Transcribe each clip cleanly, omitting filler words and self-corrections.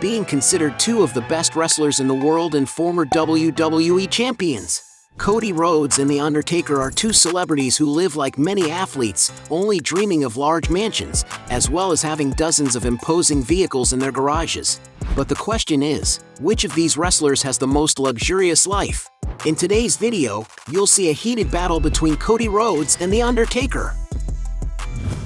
being considered two of the best wrestlers in the world and former WWE champions. Cody Rhodes and The Undertaker are two celebrities who live like many athletes, only dreaming of large mansions, as well as having dozens of imposing vehicles in their garages. But the question is, which of these wrestlers has the most luxurious life? In today's video, you'll see a heated battle between Cody Rhodes and The Undertaker.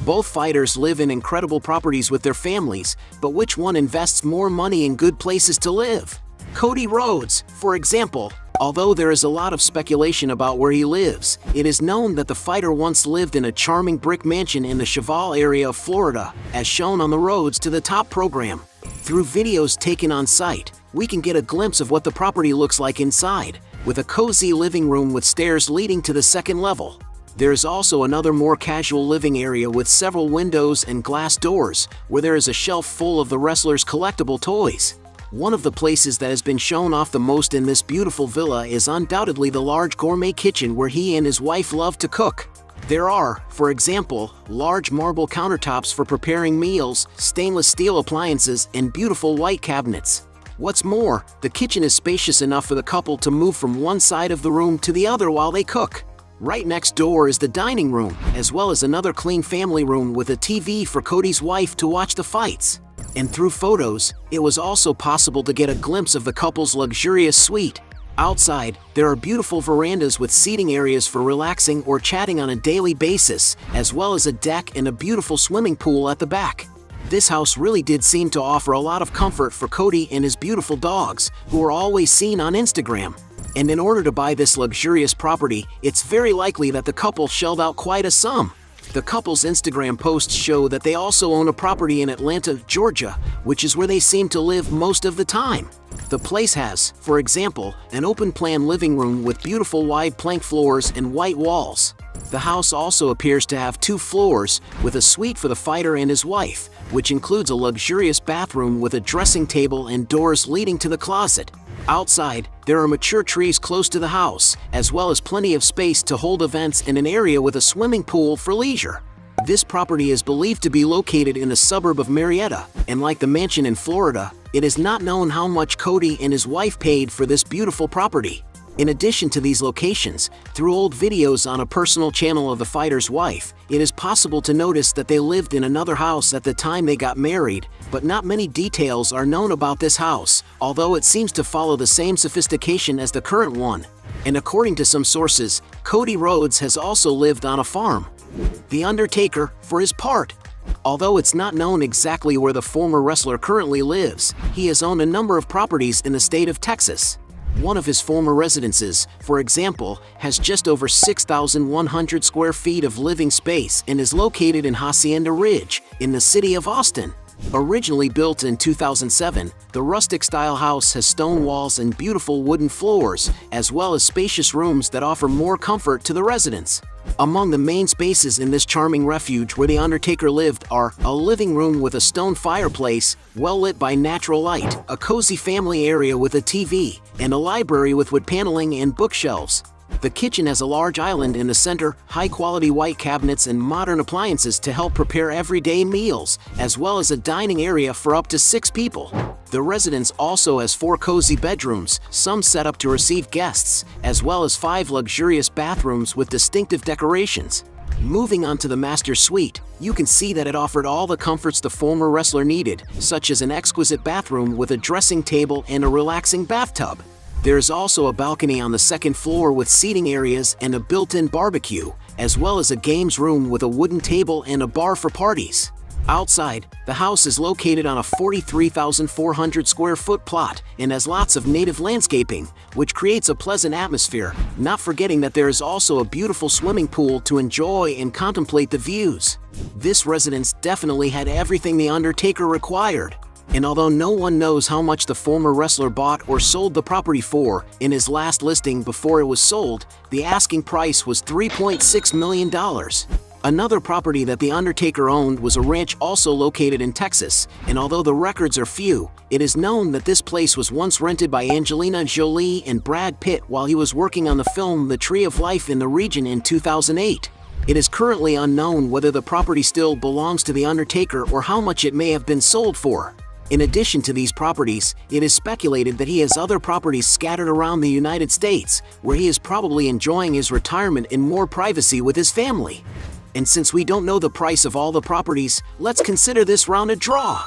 Both fighters live in incredible properties with their families, but which one invests more money in good places to live? Cody Rhodes, for example, although there is a lot of speculation about where he lives, it is known that the fighter once lived in a charming brick mansion in the Cheval area of Florida, as shown on the Roads to the Top program. Through videos taken on site, we can get a glimpse of what the property looks like inside, with a cozy living room with stairs leading to the second level. There is also another more casual living area with several windows and glass doors, where there is a shelf full of the wrestler's collectible toys. One of the places that has been shown off the most in this beautiful villa is undoubtedly the large gourmet kitchen where he and his wife love to cook. There are, for example, large marble countertops for preparing meals, stainless steel appliances, and beautiful white cabinets. What's more, the kitchen is spacious enough for the couple to move from one side of the room to the other while they cook. Right next door is the dining room, as well as another clean family room with a TV for Cody's wife to watch the fights. And through photos, it was also possible to get a glimpse of the couple's luxurious suite. Outside, there are beautiful verandas with seating areas for relaxing or chatting on a daily basis, as well as a deck and a beautiful swimming pool at the back. This house really did seem to offer a lot of comfort for Cody and his beautiful dogs, who are always seen on Instagram. And in order to buy this luxurious property, it's very likely that the couple shelled out quite a sum. The couple's Instagram posts show that they also own a property in Atlanta, Georgia, which is where they seem to live most of the time. The place has, for example, an open-plan living room with beautiful wide plank floors and white walls. The house also appears to have 2 floors, with a suite for the fighter and his wife, which includes a luxurious bathroom with a dressing table and doors leading to the closet. Outside, there are mature trees close to the house, as well as plenty of space to hold events and an area with a swimming pool for leisure. This property is believed to be located in the suburb of Marietta, and like the mansion in Florida, it is not known how much Cody and his wife paid for this beautiful property. In addition to these locations, through old videos on a personal channel of the fighter's wife, it is possible to notice that they lived in another house at the time they got married, but not many details are known about this house, although it seems to follow the same sophistication as the current one. And according to some sources, Cody Rhodes has also lived on a farm. The Undertaker, for his part, although it's not known exactly where the former wrestler currently lives, he has owned a number of properties in the state of Texas. One of his former residences, for example, has just over 6,100 square feet of living space and is located in Hacienda Ridge, in the city of Austin. Originally built in 2007, the rustic-style house has stone walls and beautiful wooden floors, as well as spacious rooms that offer more comfort to the residents. Among the main spaces in this charming refuge where The Undertaker lived are a living room with a stone fireplace, well lit by natural light, a cozy family area with a TV, and a library with wood paneling and bookshelves. The kitchen has a large island in the center, high-quality white cabinets and modern appliances to help prepare everyday meals, as well as a dining area for up to 6 people. The residence also has 4 cozy bedrooms, some set up to receive guests, as well as 5 luxurious bathrooms with distinctive decorations. Moving on to the master suite, you can see that it offered all the comforts the former wrestler needed, such as an exquisite bathroom with a dressing table and a relaxing bathtub. There is also a balcony on the second floor with seating areas and a built-in barbecue, as well as a games room with a wooden table and a bar for parties. Outside, the house is located on a 43,400 square foot plot and has lots of native landscaping, which creates a pleasant atmosphere, not forgetting that there is also a beautiful swimming pool to enjoy and contemplate the views. This residence definitely had everything The Undertaker required. And although no one knows how much the former wrestler bought or sold the property for, in his last listing before it was sold, the asking price was $3.6 million. Another property that The Undertaker owned was a ranch also located in Texas, and although the records are few, it is known that this place was once rented by Angelina Jolie and Brad Pitt while he was working on the film The Tree of Life in the region in 2008. It is currently unknown whether the property still belongs to The Undertaker or how much it may have been sold for. In addition to these properties, it is speculated that he has other properties scattered around the United States, where he is probably enjoying his retirement in more privacy with his family. And since we don't know the price of all the properties, let's consider this round a draw.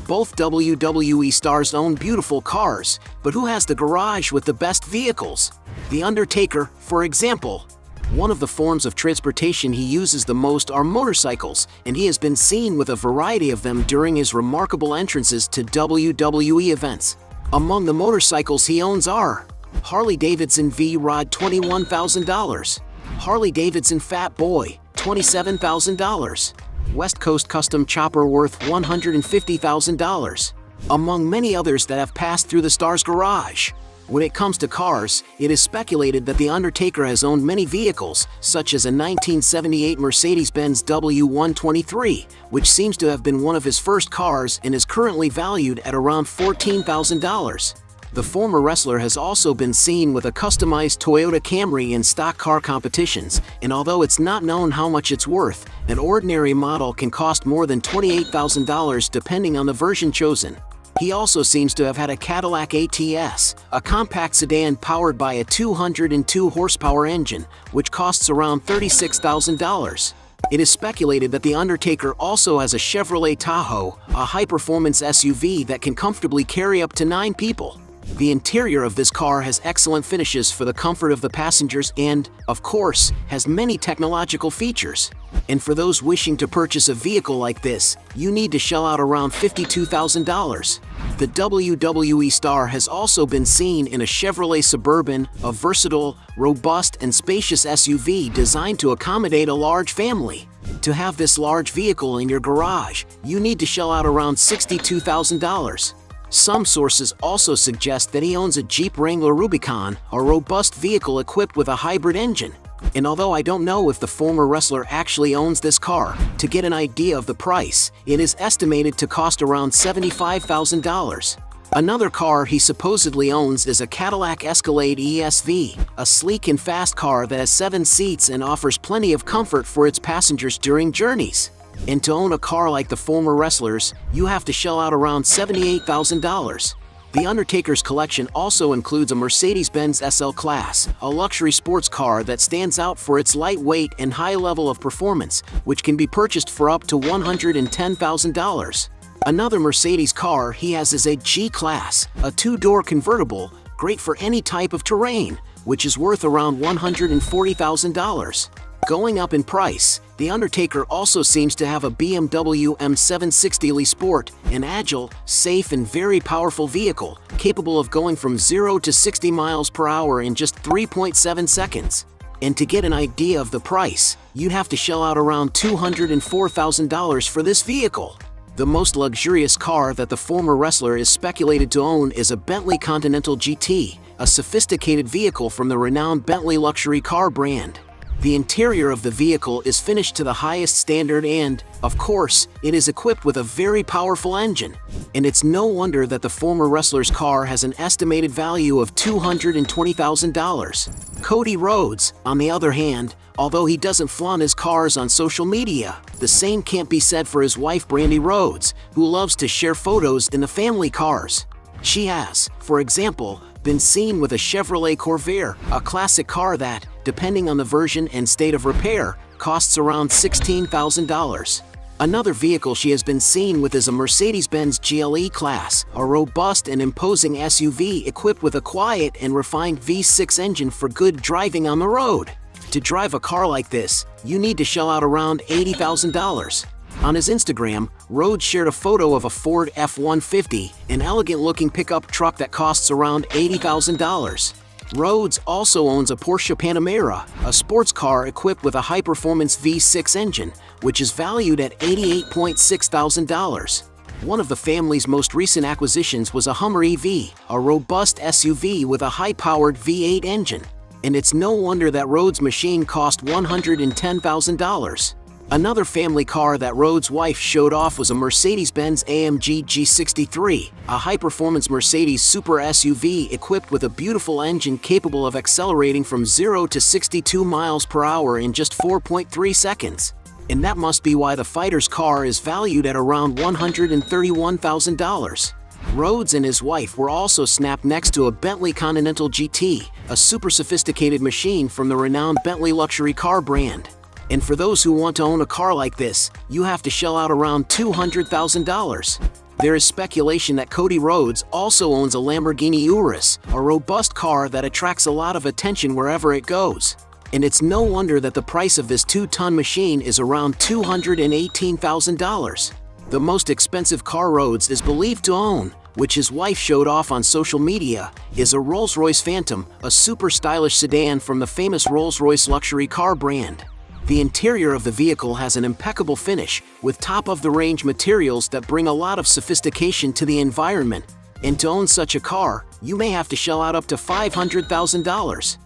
Both WWE stars own beautiful cars, but who has the garage with the best vehicles? The Undertaker, for example. One of the forms of transportation he uses the most are motorcycles, and he has been seen with a variety of them during his remarkable entrances to WWE events. Among the motorcycles he owns are Harley-Davidson V-Rod $21,000, Harley-Davidson Fat Boy $27,000, West Coast Custom Chopper worth $150,000, among many others that have passed through the star's garage. When it comes to cars, it is speculated that The Undertaker has owned many vehicles, such as a 1978 Mercedes-Benz W123, which seems to have been one of his first cars and is currently valued at around $14,000. The former wrestler has also been seen with a customized Toyota Camry in stock car competitions, and although it's not known how much it's worth, an ordinary model can cost more than $28,000 depending on the version chosen. He also seems to have had a Cadillac ATS, a compact sedan powered by a 202 horsepower engine, which costs around $36,000. It is speculated that The Undertaker also has a Chevrolet Tahoe, a high-performance SUV that can comfortably carry up to 9 people. The interior of this car has excellent finishes for the comfort of the passengers and, of course, has many technological features. And for those wishing to purchase a vehicle like this, you need to shell out around $52,000. The WWE star has also been seen in a Chevrolet Suburban, a versatile, robust, and spacious SUV designed to accommodate a large family. To have this large vehicle in your garage, you need to shell out around $62,000. Some sources also suggest that he owns a Jeep Wrangler Rubicon, a robust vehicle equipped with a hybrid engine. And although I don't know if the former wrestler actually owns this car, to get an idea of the price, it is estimated to cost around $75,000. Another car he supposedly owns is a Cadillac Escalade ESV, a sleek and fast car that has 7 seats and offers plenty of comfort for its passengers during journeys. And to own a car like the former wrestlers, you have to shell out around $78,000. The Undertaker's collection also includes a Mercedes-Benz SL Class, a luxury sports car that stands out for its lightweight and high level of performance, which can be purchased for up to $110,000. Another Mercedes car he has is a G-Class, a 2-door convertible, great for any type of terrain, which is worth around $140,000. Going up in price, The Undertaker also seems to have a BMW M760 Le Sport, an agile, safe and very powerful vehicle, capable of going from 0 to 60 miles per hour in just 3.7 seconds. And to get an idea of the price, you'd have to shell out around $204,000 for this vehicle. The most luxurious car that the former wrestler is speculated to own is a Bentley Continental GT, a sophisticated vehicle from the renowned Bentley luxury car brand. The interior of the vehicle is finished to the highest standard and, of course, it is equipped with a very powerful engine. And it's no wonder that the former wrestler's car has an estimated value of $220,000. Cody Rhodes, on the other hand, although he doesn't flaunt his cars on social media, the same can't be said for his wife Brandi Rhodes, who loves to share photos in the family cars. She has, for example, been seen with a Chevrolet Corvair, a classic car that, depending on the version and state of repair, costs around $16,000. Another vehicle she has been seen with is a Mercedes-Benz GLE Class, a robust and imposing SUV equipped with a quiet and refined V6 engine for good driving on the road. To drive a car like this, you need to shell out around $80,000. On his Instagram, Rhodes shared a photo of a Ford F-150, an elegant-looking pickup truck that costs around $80,000. Rhodes also owns a Porsche Panamera, a sports car equipped with a high-performance V6 engine, which is valued at $88,600. One of the family's most recent acquisitions was a Hummer EV, a robust SUV with a high-powered V8 engine. And it's no wonder that Rhodes' machine cost $110,000. Another family car that Rhodes' wife showed off was a Mercedes-Benz AMG G63, a high-performance Mercedes super SUV equipped with a beautiful engine capable of accelerating from 0 to 62 miles per hour in just 4.3 seconds. And that must be why the fighter's car is valued at around $131,000. Rhodes and his wife were also snapped next to a Bentley Continental GT, a super sophisticated machine from the renowned Bentley luxury car brand. And for those who want to own a car like this, you have to shell out around $200,000. There is speculation that Cody Rhodes also owns a Lamborghini Urus, a robust car that attracts a lot of attention wherever it goes. And it's no wonder that the price of this 2-ton machine is around $218,000. The most expensive car Rhodes is believed to own, which his wife showed off on social media, is a Rolls-Royce Phantom, a super stylish sedan from the famous Rolls-Royce luxury car brand. The interior of the vehicle has an impeccable finish, with top-of-the-range materials that bring a lot of sophistication to the environment. And to own such a car, you may have to shell out up to $500,000.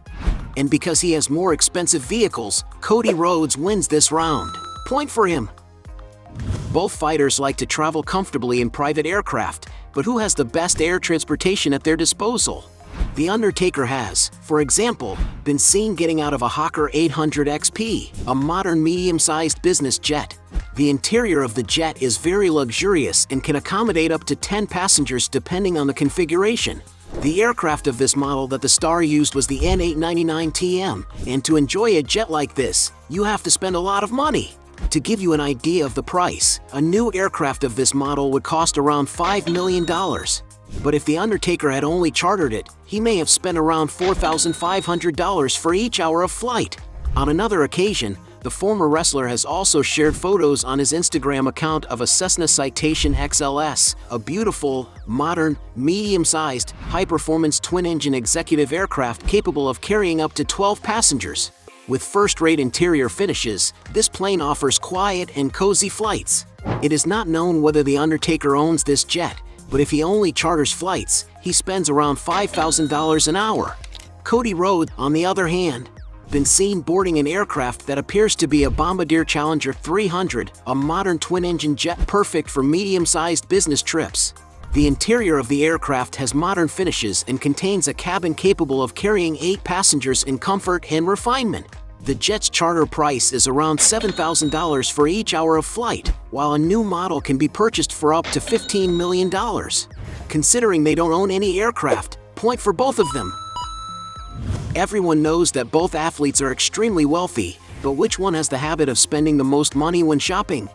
And because he has more expensive vehicles, Cody Rhodes wins this round. Point for him. Both fighters like to travel comfortably in private aircraft, but who has the best air transportation at their disposal? The Undertaker has, for example, been seen getting out of a Hawker 800 XP, a modern medium-sized business jet. The interior of the jet is very luxurious and can accommodate up to 10 passengers depending on the configuration. The aircraft of this model that the star used was the N899TM, and to enjoy a jet like this, you have to spend a lot of money. To give you an idea of the price, a new aircraft of this model would cost around $5 million. But if The Undertaker had only chartered it, he may have spent around $4,500 for each hour of flight. On another occasion, the former wrestler has also shared photos on his Instagram account of a Cessna Citation XLS, a beautiful, modern, medium-sized, high-performance twin-engine executive aircraft capable of carrying up to 12 passengers. With first-rate interior finishes, this plane offers quiet and cozy flights. It is not known whether The Undertaker owns this jet, but if he only charters flights, he spends around $5,000 an hour. Cody Rhodes, on the other hand, been seen boarding an aircraft that appears to be a Bombardier Challenger 300, a modern twin-engine jet perfect for medium-sized business trips. The interior of the aircraft has modern finishes and contains a cabin capable of carrying 8 passengers in comfort and refinement. The jet's charter price is around $7,000 for each hour of flight, while a new model can be purchased for up to $15 million. Considering they don't own any aircraft, point for both of them. Everyone knows that both athletes are extremely wealthy, but which one has the habit of spending the most money when shopping?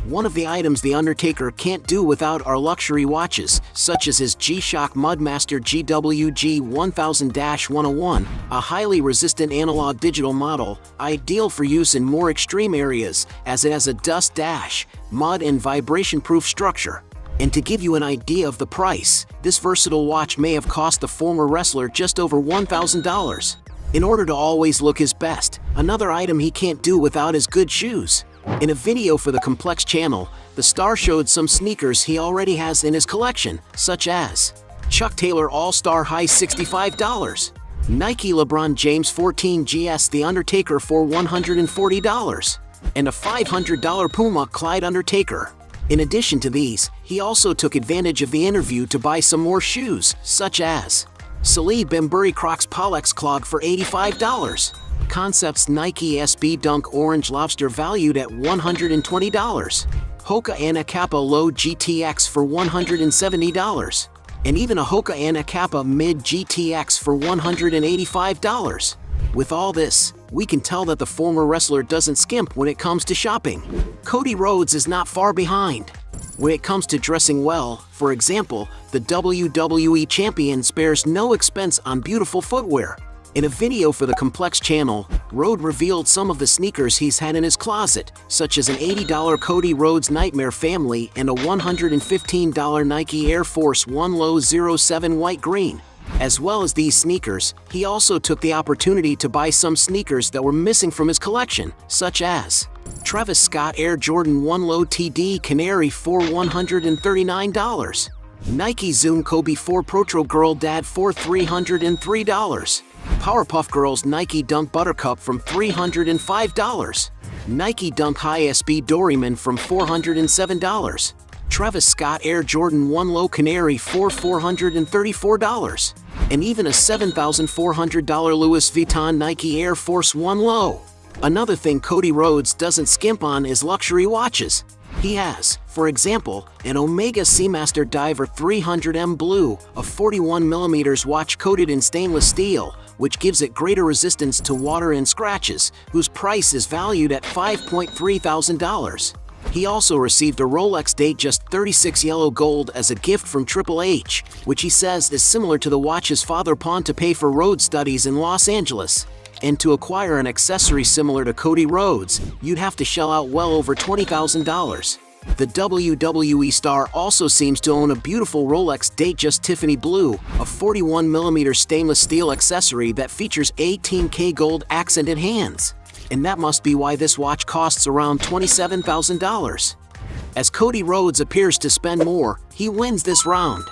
One of the items The Undertaker can't do without are luxury watches, such as his G-Shock Mudmaster GWG 1000-101, a highly resistant analog digital model, ideal for use in more extreme areas, as it has a dust dash, mud and vibration-proof structure. And to give you an idea of the price, this versatile watch may have cost the former wrestler just over $1,000. In order to always look his best, another item he can't do without is good shoes. In a video for the Complex channel, the star showed some sneakers he already has in his collection, such as Chuck Taylor All-Star High $65, Nike LeBron James 14 GS The Undertaker for $140, and a $500 Puma Clyde Undertaker. In addition to these, he also took advantage of the interview to buy some more shoes, such as Salid Bembury Crocs Pollex Clog for $85, Concepts Nike SB Dunk Orange Lobster valued at $120, Hoka Anna Kappa Low GTX for $170, and even a Hoka Anna Kappa Mid GTX for $185. With all this, we can tell that the former wrestler doesn't skimp when it comes to shopping. Cody Rhodes is not far behind. When it comes to dressing well, for example, the WWE Champion spares no expense on beautiful footwear. In a video for the Complex channel, Rhodes revealed some of the sneakers he's had in his closet, such as an $80 Cody Rhodes Nightmare Family and a $115 Nike Air Force 1 Low 07 White Green. As well as these sneakers, he also took the opportunity to buy some sneakers that were missing from his collection, such as Travis Scott Air Jordan 1 Low TD Canary for $139, Nike Zoom Kobe 4 Protro Girl Dad for $303, Powerpuff Girls Nike Dunk Buttercup from $305, Nike Dunk High SB Doryman from $407, Travis Scott Air Jordan 1 Low Canary for $434, and even a $7,400 Louis Vuitton Nike Air Force 1 Low. Another thing Cody Rhodes doesn't skimp on is luxury watches. He has, for example, an Omega Seamaster Diver 300M Blue, a 41mm watch coated in stainless steel, which gives it greater resistance to water and scratches, whose price is valued at $5,300. He also received a Rolex Datejust 36 Yellow Gold as a gift from Triple H, which he says is similar to the watch his father pawned to pay for Rhodes studies in Los Angeles. And to acquire an accessory similar to Cody Rhodes, you'd have to shell out well over $20,000. The WWE star also seems to own a beautiful Rolex Datejust Tiffany Blue, a 41mm stainless steel accessory that features 18K gold accented hands. And that must be why this watch costs around $27,000. As Cody Rhodes appears to spend more, he wins this round.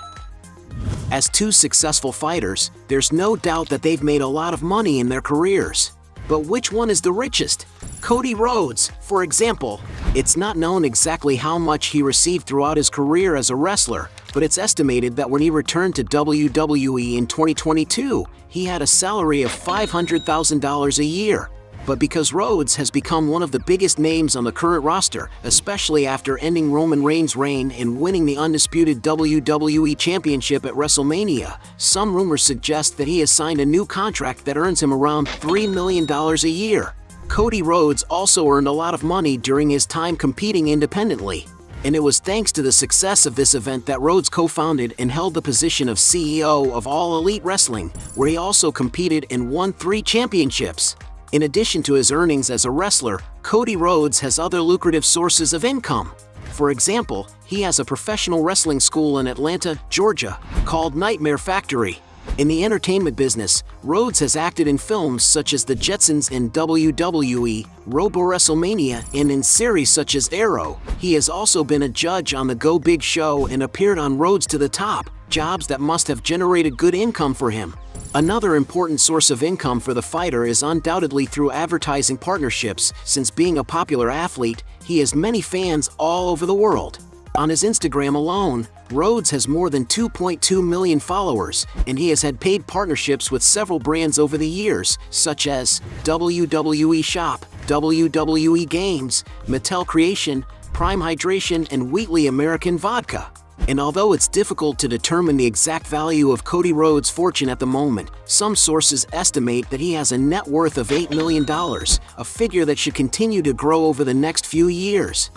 As two successful fighters, there's no doubt that they've made a lot of money in their careers. But which one is the richest? Cody Rhodes, for example. It's not known exactly how much he received throughout his career as a wrestler, but it's estimated that when he returned to WWE in 2022, he had a salary of $500,000 a year. But because Rhodes has become one of the biggest names on the current roster, especially after ending Roman Reigns' reign and winning the undisputed WWE Championship at WrestleMania, some rumors suggest that he has signed a new contract that earns him around $3 million a year. Cody Rhodes also earned a lot of money during his time competing independently. And it was thanks to the success of this event that Rhodes co-founded and held the position of CEO of All Elite Wrestling, where he also competed and won 3 championships. In addition to his earnings as a wrestler, Cody Rhodes has other lucrative sources of income. For example, he has a professional wrestling school in Atlanta, Georgia, called Nightmare Factory. In the entertainment business, Rhodes has acted in films such as The Jetsons and WWE, Robo-WrestleMania, and in series such as Arrow. He has also been a judge on The Go Big Show and appeared on Roads to the Top, jobs that must have generated good income for him. Another important source of income for the fighter is undoubtedly through advertising partnerships. Since being a popular athlete, he has many fans all over the world. On his Instagram alone, Rhodes has more than 2.2 million followers, and he has had paid partnerships with several brands over the years, such as WWE Shop, WWE Games, Mattel Creation, Prime Hydration, and Wheatley American Vodka. And although it's difficult to determine the exact value of Cody Rhodes' fortune at the moment, some sources estimate that he has a net worth of $8 million, a figure that should continue to grow over the next few years.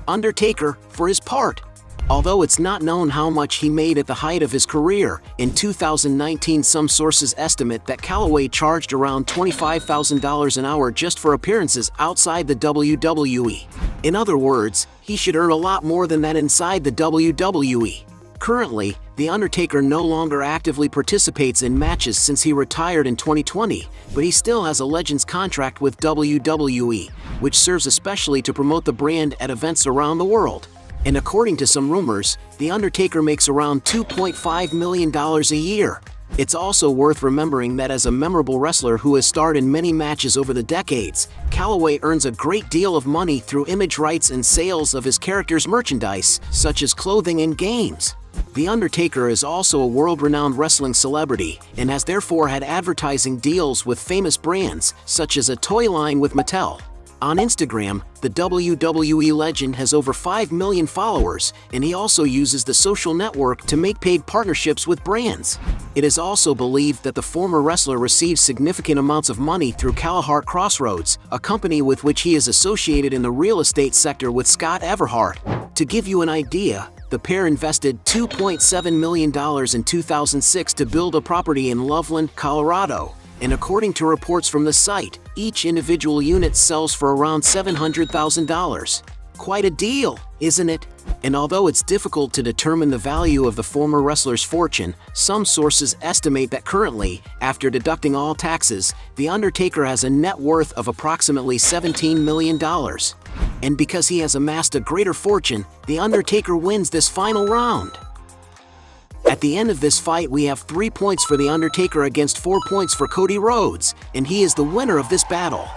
Undertaker, for his part. Although it's not known how much he made at the height of his career, in 2019 some sources estimate that Calloway charged around $25,000 an hour just for appearances outside the WWE. In other words, he should earn a lot more than that inside the WWE. Currently, The Undertaker no longer actively participates in matches since he retired in 2020, but he still has a Legends contract with WWE, which serves especially to promote the brand at events around the world. And according to some rumors, The Undertaker makes around $2.5 million a year. It's also worth remembering that as a memorable wrestler who has starred in many matches over the decades, Calloway earns a great deal of money through image rights and sales of his character's merchandise, such as clothing and games. The Undertaker is also a world-renowned wrestling celebrity and has therefore had advertising deals with famous brands, such as a toy line with Mattel. On Instagram, the WWE legend has over 5 million followers, and he also uses the social network to make paid partnerships with brands. It is also believed that the former wrestler receives significant amounts of money through Callahart Crossroads, a company with which he is associated in the real estate sector with Scott Everhart. To give you an idea, the pair invested $2.7 million in 2006 to build a property in Loveland, Colorado. And according to reports from the site, each individual unit sells for around $700,000. Quite a deal, isn't it? And although it's difficult to determine the value of the former wrestler's fortune, some sources estimate that currently, after deducting all taxes, The Undertaker has a net worth of approximately $17 million. And because he has amassed a greater fortune, The Undertaker wins this final round. At the end of this fight, we have 3 points for The Undertaker against 4 points for Cody Rhodes, and he is the winner of this battle.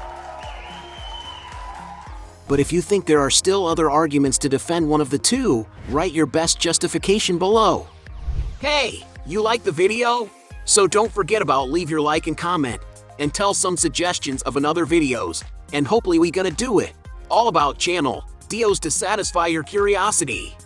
But if you think there are still other arguments to defend one of the two, write your best justification below. Hey, you like the video? So don't forget about leave your like and comment, and tell some suggestions of another videos. and hopefully we gonna do it. All about channel deals to satisfy your curiosity.